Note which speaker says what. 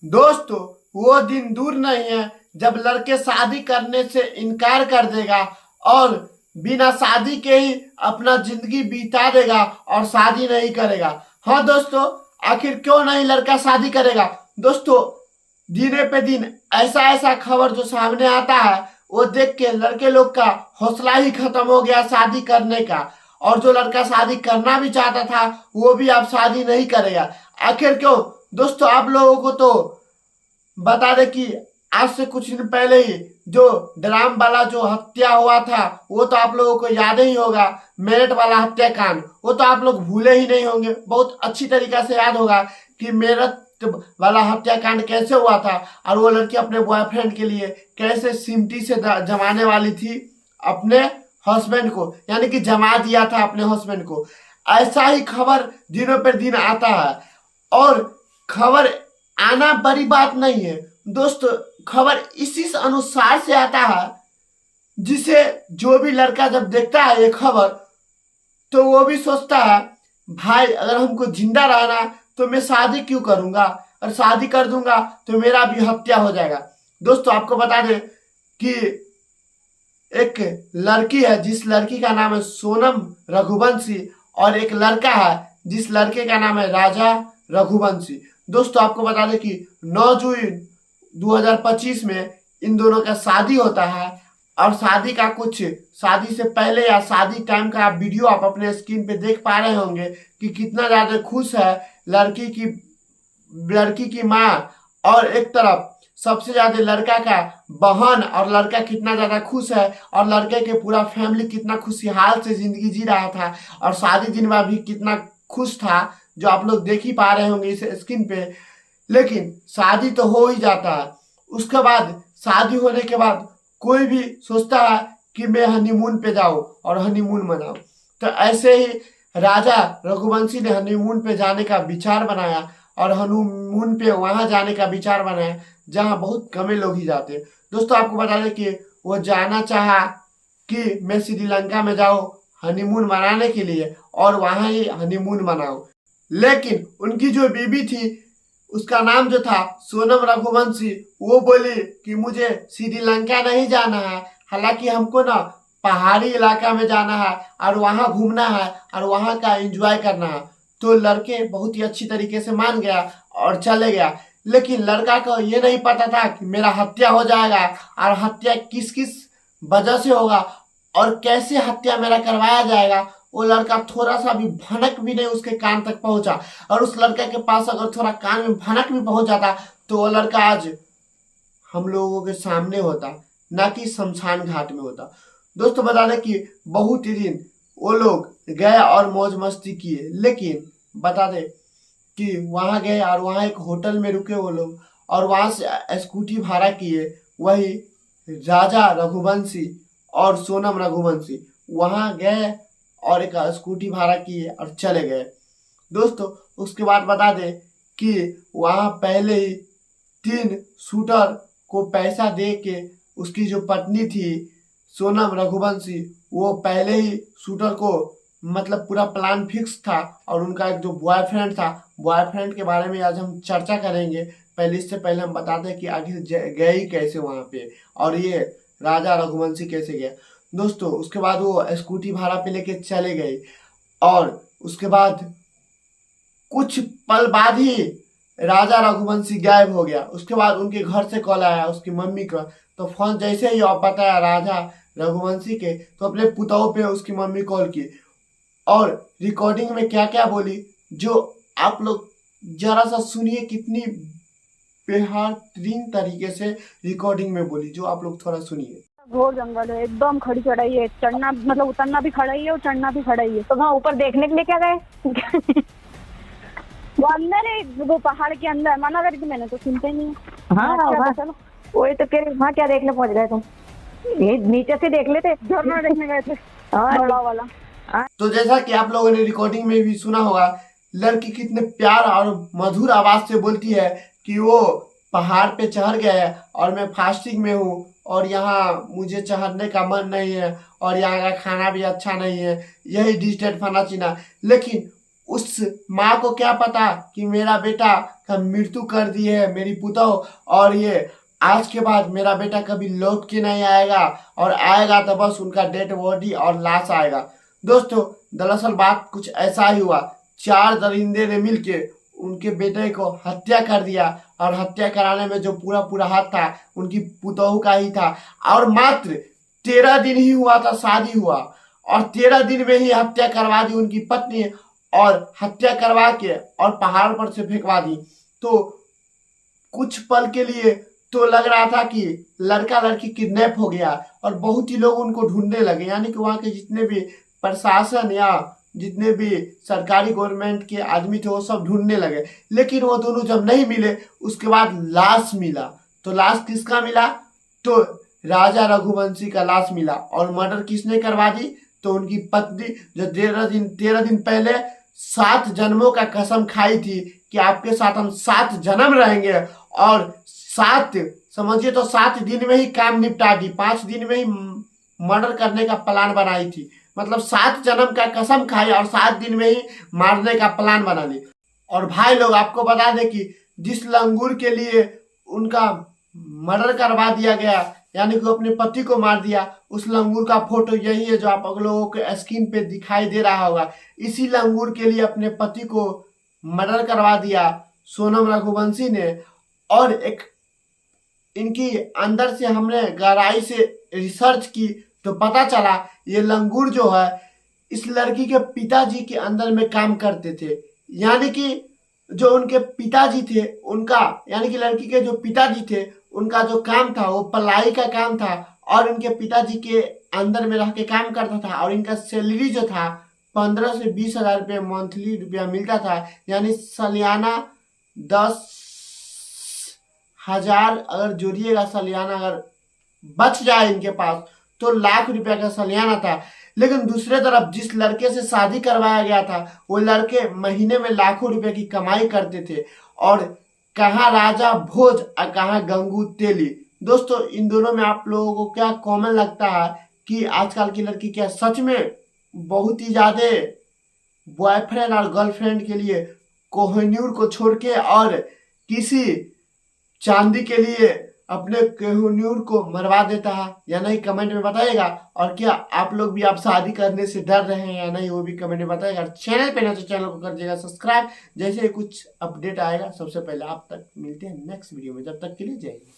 Speaker 1: दोस्तों, वो दिन दूर नहीं है जब लड़के शादी करने से इनकार कर देगा और बिना शादी के ही अपना जिंदगी बिता देगा और शादी नहीं करेगा। हाँ दोस्तों, आखिर क्यों नहीं लड़का शादी करेगा? दोस्तों, दिने पे दिन ऐसा ऐसा खबर जो सामने आता है वो देख के लड़के लोग का हौसला ही खत्म हो गया शादी करने का। और जो लड़का शादी करना भी चाहता था वो भी अब शादी नहीं करेगा। आखिर क्यों? दोस्तों, आप लोगों को तो बता दे कि आज से कुछ दिन पहले ही जो ड्राम वाला जो हत्या हुआ था वो तो आप लोगों को याद ही होगा। मेरठ वाला हत्याकांड, वो तो आप लोग भूले ही नहीं होंगे। बहुत अच्छी तरीका से याद होगा कि मेरठ वाला हत्याकांड कैसे हुआ था और वो लड़की अपने बॉयफ्रेंड के लिए कैसे सिमटी से जमाने वाली थी अपने हस्बैंड को, यानी कि जमा दिया था अपने हस्बैंड को। ऐसा ही खबर दिनों पर दिन आता है और खबर आना बड़ी बात नहीं है दोस्तों। खबर इसी अनुसार से आता है जिसे जो भी लड़का जब देखता है ये खबर तो वो भी सोचता है भाई अगर हमको जिंदा रहना तो मैं शादी क्यों करूंगा, और शादी कर दूंगा तो मेरा भी हत्या हो जाएगा। दोस्तों, आपको बता दें कि एक लड़की है जिस लड़की का नाम है सोनम रघुवंशी और एक लड़का है जिस लड़के का नाम है राजा रघुवंशी। दोस्तों, आपको बता दें कि 9 जून 2025 में इन दोनों का शादी होता है और शादी का कुछ शादी से पहले या शादी टाइम का वीडियो आप अपने स्क्रीन पे देख पा रहे होंगे कि कितना ज्यादा खुश है लड़की की माँ, और एक तरफ सबसे ज्यादा लड़का का बहन, और लड़का कितना ज्यादा खुश है और लड़के के पूरा फैमिली कितना खुशहाल से जिंदगी जी रहा था और शादी दिन में भी कितना खुश था, जो आप लोग देख ही पा रहे होंगे इस स्क्रीन पे। लेकिन शादी तो हो ही जाता है, उसके बाद शादी होने के बाद कोई भी सोचता है कि मैं हनीमून पे जाऊं और हनीमून मनाऊं। तो ऐसे ही राजा रघुवंशी ने हनीमून पे जाने का विचार बनाया और हनीमून पे वहां जाने का विचार बनाया जहां बहुत कम लोग ही जाते हैं। दोस्तों, आपको बता दें कि वो जाना चाहा कि मैं श्रीलंका में जाऊं हनीमून मनाने के लिए और वहां ही हनीमून मनाऊं। लेकिन उनकी जो बीबी थी उसका नाम जो था सोनम रघुवंशी, वो बोली कि मुझे श्रीलंका नहीं जाना है, हालांकि हमको ना पहाड़ी इलाका में जाना है और वहां घूमना है और वहां का एंजॉय करना है। तो लड़के बहुत ही अच्छी तरीके से मान गया और चले गया। लेकिन लड़का को ये नहीं पता था कि मेरा हत्या हो जाएगा और हत्या किस किस वजह से होगा और कैसे हत्या मेरा करवाया जाएगा। वो लड़का थोड़ा सा भी भनक भी नहीं उसके कान तक पहुंचा, और उस लड़के के पास अगर थोड़ा कान में भनक भी पहुंच जाता तो वो लड़का आज हम लोगों के सामने होता, ना कि शमशान घाट में होता। दोस्तों, बता दें कि बहुत ही दिन वो लोग गए और मौज मस्ती किए। लेकिन बता दें कि वहां गए और वहां एक होटल में रुके वो लोग और वहां से स्कूटी भाड़ा किए। वही राजा रघुवंशी और सोनम रघुवंशी वहां गए और एक स्कूटी भाड़ा किए और चले गए। दोस्तों, उसके बाद बता दें कि वहां पहले ही 3 शूटर को पैसा दे के उसकी जो पत्नी थी सोनम रघुवंशी, वो पहले ही शूटर को मतलब पूरा प्लान फिक्स था। और उनका एक जो बॉयफ्रेंड था, बॉयफ्रेंड के बारे में आज हम चर्चा करेंगे। पहले इससे पहले हम बताते हैं कि आखिर गए ही कैसे वहां पे और ये राजा रघुवंशी कैसे गया। दोस्तों, उसके बाद वो स्कूटी भाड़ा पे लेके चले गए और उसके बाद कुछ पल बाद ही राजा रघुवंशी गायब हो गया। उसके बाद उनके घर से कॉल आया उसकी मम्मी का, तो फोन जैसे ही बताया राजा रघुवंशी के, तो अपने पुतों पे उसकी मम्मी कॉल की और रिकॉर्डिंग में क्या क्या बोली जो आप लोग जरा सा सुनिए। कितनी बेहतरीन तरीके से रिकॉर्डिंग में बोली, जो आप लोग थोड़ा सुनिए।
Speaker 2: घोर जंगल है, एकदम खड़ी चढ़ाई है, चढ़ना मतलब उतरना भी खड़ा ही है और चढ़ना भी खड़ा ही है।
Speaker 3: तो वहाँ ऊपर देखने के लिए क्या गए?
Speaker 2: वो अंदर है, वो पहाड़ के अंदर। मना करी थी मैंने तो सुनते नहीं।
Speaker 3: हाँ,
Speaker 2: चलो
Speaker 3: वही तो कह रही, वहाँ क्या देखने पहुँच गए तुम? ये नीचे से देख लेते।
Speaker 2: झरना देखने गए थे
Speaker 3: हाँ,
Speaker 2: बड़ा वाला।
Speaker 1: तो जैसा कि आप लोगों ने रिकॉर्डिंग में भी सुना होगा, लड़की कितने प्यार और मधुर आवाज से बोलती है कि वो पहाड़ पे चढ़ गए और मैं फास्टिंग में हूँ और यहाँ मुझे चढ़ने का मन नहीं है और यहाँ का खाना भी अच्छा नहीं है, यही डिजिटेड खाना चीना। लेकिन उस माँ को क्या पता कि मेरा बेटा का मृत्यु कर दी है मेरी पुतौह, और ये आज के बाद मेरा बेटा कभी लौट के नहीं आएगा, और आएगा तो बस उनका डेड बॉडी और लाश आएगा। दोस्तों दरअसल बात कुछ ऐसा ही हुआ, 4 दरिंदे ने मिलके उनके बेटे को हत्या कर दिया, और हत्या कराने में जो पूरा हाथ था उनकी पुतौह का ही था, और मात्र 13 दिन ही हुआ था शादी हुआ, और 13 दिन में ही हत्या करवा दी उनकी पत्नी, और हत्या करवा के और पहाड़ पर से फेंकवा दी। तो कुछ पल के लिए तो लग रहा था कि लड़का लड़की किडनैप हो गया, और बहुत ही लोग उनको ढूंढने लगे, यानी कि वहाँ के जितने भी प्रशासन या जितने भी सरकारी गवर्नमेंट के आदमी थे वो सब ढूंढने लगे, लेकिन वो दोनों जब नहीं मिले उसके बाद लाश मिला। तो लाश किसका मिला? तो राजा रघुवंशी का लाश मिला। और मर्डर किसने करवा दी? तो उनकी पत्नी, जो 13 दिन पहले 7 जन्मों का कसम खाई थी कि आपके साथ हम 7 जन्म रहेंगे, और 7 समझिए तो 7 दिन में ही काम निपटा दी, 5 दिन में ही मर्डर करने का प्लान बनाई थी। मतलब 7 जन्म का कसम खाई और 7 दिन में ही मारने का प्लान बना ली। और भाई लोग आपको बता दें कि जिस लंगूर के लिए उनका मर्डर करवा दिया गया, यानी कि अपने पति को मार दिया, उस लंगूर का फोटो यही है जो आप लोगों के स्क्रीन पे दिखाई दे रहा होगा। इसी लंगूर के लिए अपने पति को मर्डर करवा दिया सोनम रघुवंशी ने। और एक इनकी अंदर से हमने गहराई से रिसर्च की तो पता चला ये लंगूर जो है इस लड़की के पिताजी के अंदर में काम करते थे, यानी कि जो उनके पिताजी थे उनका, यानी कि लड़की के जो पिताजी थे उनका जो काम था वो पलाई का काम था, और इनके पिताजी के अंदर में रह के काम करता था, और इनका सैलरी जो था 15 से 20 हजार रुपये मंथली रुपया मिलता था, यानी सालियाना 10,000 अगर जोड़िएगा सालियाना अगर बच जाए इनके पास तो लाख रुपया का सालियाना था। लेकिन दूसरे तरफ जिस लड़के से शादी करवाया गया था वो लड़के महीने में लाखों रुपए की कमाई करते थे, और कहाँ राजा भोज और कहाँ गंगू तेली। दोस्तों इन दोनों में आप लोगों को क्या कॉमन लगता है कि आजकल की लड़की क्या सच में बहुत ही ज्यादा बॉयफ्रेंड और गर्लफ्रेंड के लिए कोहिनूर को छोड़ के और किसी चांदी के लिए अपने कोहिनूर को मरवा देता है या नहीं, कमेंट में बताइएगा। और क्या आप लोग भी आप शादी करने से डर रहे हैं या नहीं वो भी कमेंट में बताइएगा। चैनल पे ना तो चैनल को कर दीजिएगा सब्सक्राइब, जैसे कुछ अपडेट आएगा सबसे पहले आप तक मिलते हैं नेक्स्ट वीडियो में। जब तक के लिए जय हिंद।